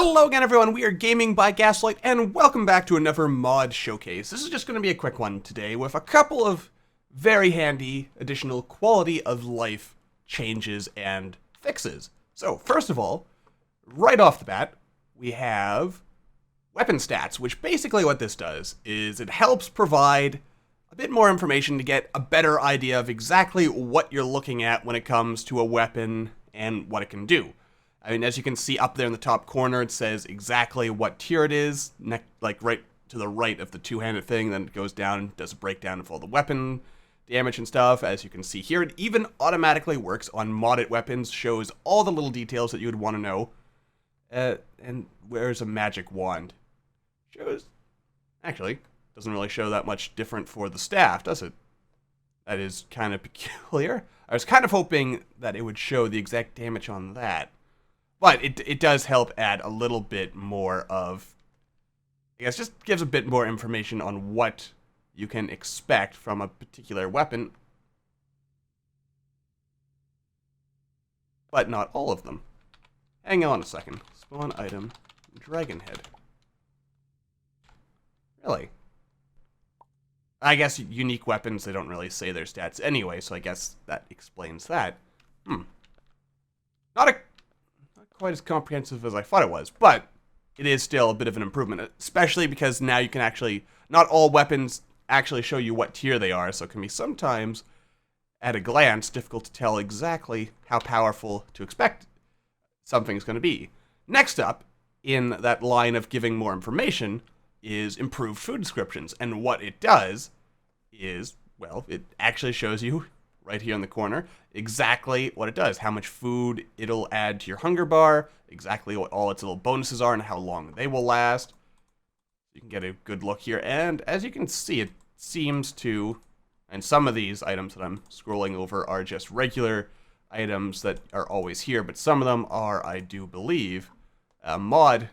Hello again, everyone. We are Gaming by Gaslight, and welcome back to another mod showcase. This is just going to be a quick one today with a couple of very handy additional quality of life changes and fixes. So, first of all, right off the bat, we have weapon stats, which basically what this does is it helps provide a bit more information to get a better idea of exactly what you're looking at when it comes to a weapon and what it can do. I mean, as you can see up there in the top corner, it says exactly what tier it is, like right to the right of the two-handed thing. Then it goes down and does a breakdown of all the weapon damage and stuff. As you can see here, it even automatically works on modded weapons, shows all the little details that you would want to know. And where's a magic wand? Actually, doesn't really show that much different for the staff, does it? That is kind of peculiar. I was kind of hoping that it would show the exact damage on that. But it does help add a little bit more of, I guess, just gives a bit more information on what you can expect from a particular weapon. But not all of them. Hang on a second. Spawn item, dragon head. Really? I guess unique weapons, they don't really say their stats anyway, so I guess that explains that. Not quite as comprehensive as I thought it was, but it is still a bit of an improvement, especially because now you can actually, not all weapons actually show you what tier they are, so it can be sometimes, at a glance, difficult to tell exactly how powerful to expect something's going to be. Next up, in that line of giving more information, is improved food descriptions, and what it does is, well, it actually shows you right here in the corner, exactly what it does, how much food it'll add to your hunger bar, exactly what all its little bonuses are and how long they will last. You can get a good look here, and as you can see, it seems to, and some of these items that I'm scrolling over are just regular items that are always here, but some of them are, I do believe, mod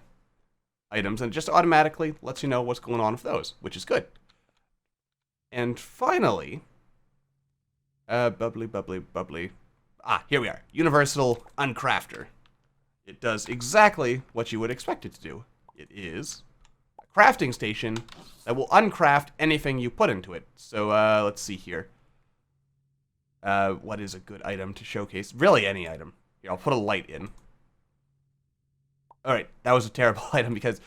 items, and it just automatically lets you know what's going on with those, which is good. And finally, bubbly. Here we are. Universal Uncrafter. It does exactly what you would expect it to do. It is a crafting station that will uncraft anything you put into it. So, let's see here. What is a good item to showcase? Really, any item. Here, I'll put a light in. Alright, that was a terrible item because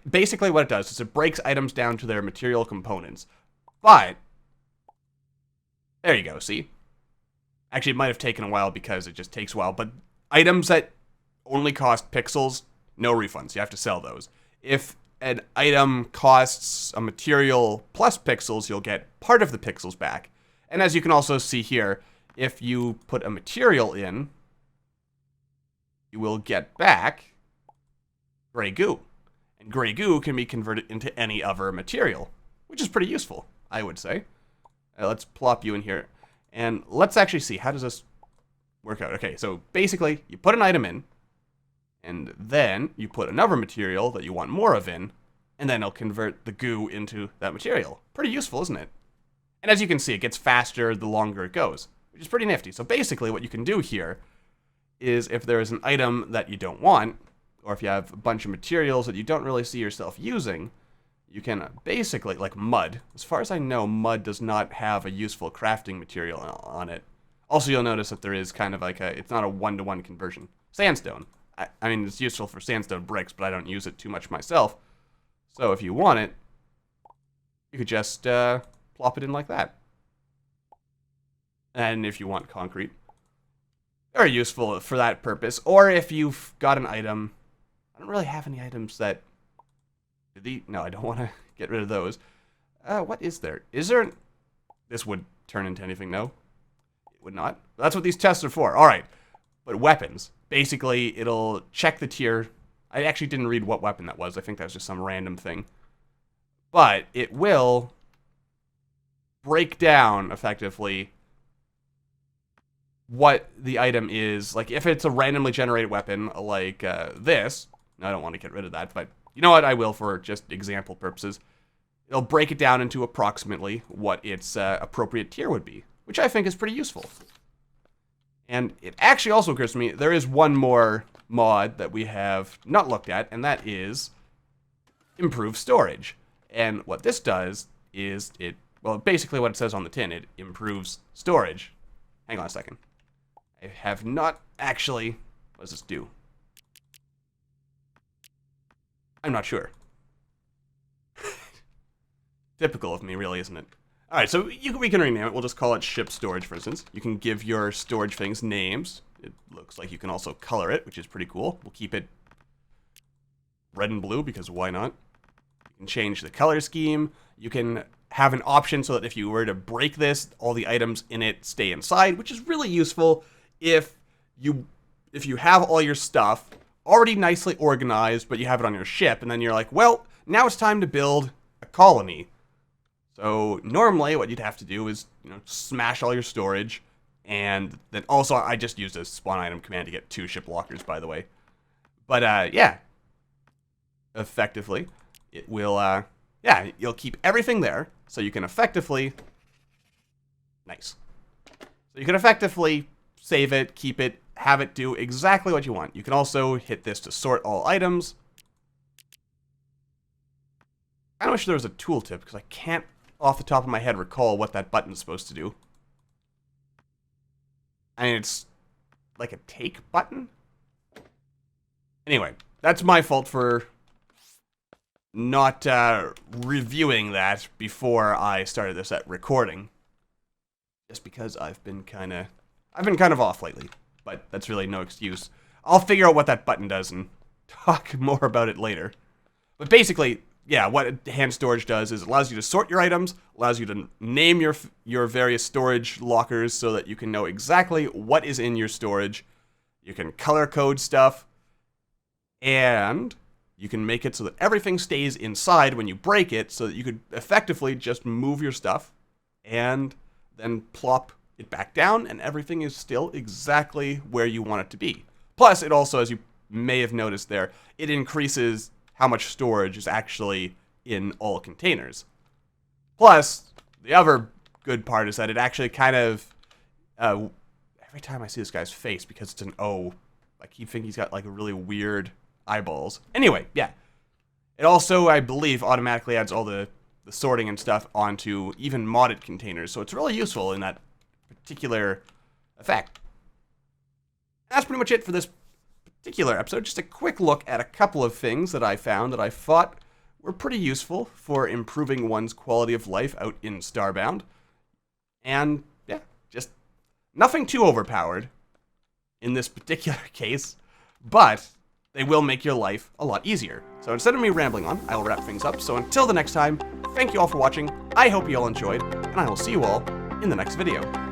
basically what it does is it breaks items down to their material components. But there you go, see? Actually, it might have taken a while because it just takes a while, but items that only cost pixels, no refunds. You have to sell those. If an item costs a material plus pixels, you'll get part of the pixels back. And as you can also see here, if you put a material in, you will get back gray goo. And gray goo can be converted into any other material, which is pretty useful, I would say. Let's plop you in here, and let's actually see, how does this work out? Okay, so basically, you put an item in, and then you put another material that you want more of in, and then it'll convert the goo into that material. Pretty useful, isn't it? And as you can see, it gets faster the longer it goes, which is pretty nifty. So basically, what you can do here is if there is an item that you don't want, or if you have a bunch of materials that you don't really see yourself using, you can basically, like mud. As far as I know, mud does not have a useful crafting material on it. Also, you'll notice that there is kind of like it's not a one-to-one conversion. Sandstone. I mean, it's useful for sandstone bricks, but I don't use it too much myself. So if you want it, you could just plop it in like that. And if you want concrete, very useful for that purpose. Or if you've got an item, I don't really have any items that no, I don't want to get rid of those. What is there? Is there... This would turn into anything, no? It would not. That's what these tests are for. Alright. But weapons. Basically, it'll check the tier. I actually didn't read what weapon that was. I think that was just some random thing. But it will break down, effectively, what the item is. Like, if it's a randomly generated weapon, like this... I don't want to get rid of that, but... You know what, I will for just example purposes. It'll break it down into approximately what its appropriate tier would be, which I think is pretty useful. And it actually also occurs to me, there is one more mod that we have not looked at, and that is improve storage. And what this does is well, basically what it says on the tin, it improves storage. Hang on a second. I have not actually, what does this do? I'm not sure. Typical of me, really, isn't it? Alright, so we can rename it. We'll just call it ship storage, for instance. You can give your storage things names. It looks like you can also color it, which is pretty cool. We'll keep it red and blue, because why not? You can change the color scheme. You can have an option so that if you were to break this, all the items in it stay inside, which is really useful if you have all your stuff already nicely organized, but you have it on your ship, and then you're like, well, now it's time to build a colony. So normally what you'd have to do is, smash all your storage, and then also I just used a spawn item command to get 2 ship lockers, by the way. But yeah, effectively, it will, you'll keep everything there, so you can effectively, nice. So you can effectively save it, keep it, have it do exactly what you want. You can also hit this to sort all items. I kind of wish there was a tooltip, because I can't, off the top of my head, recall what that button's supposed to do. I mean, it's like a take button? Anyway, that's my fault for not reviewing that before I started this recording. Just because I've been kind of off lately. But that's really no excuse. I'll figure out what that button does and talk more about it later. But basically, yeah, what hand storage does is it allows you to sort your items, allows you to name your various storage lockers so that you can know exactly what is in your storage. You can color code stuff, and you can make it so that everything stays inside when you break it, so that you could effectively just move your stuff and then plop it back down, and everything is still exactly where you want it to be. Plus, it also, as you may have noticed there, it increases how much storage is actually in all containers. Plus, the other good part is that it actually kind of, every time I see this guy's face, because it's an O, I keep thinking he's got like a really weird eyeballs. Anyway, yeah. It also, I believe, automatically adds all the sorting and stuff onto even modded containers, so it's really useful in that particular effect. That's pretty much it for this particular episode. Just a quick look at a couple of things that I found that I thought were pretty useful for improving one's quality of life out in Starbound. And yeah, just nothing too overpowered in this particular case, but they will make your life a lot easier. So instead of me rambling on, I will wrap things up. So until the next time, thank you all for watching. I hope you all enjoyed, and I will see you all in the next video.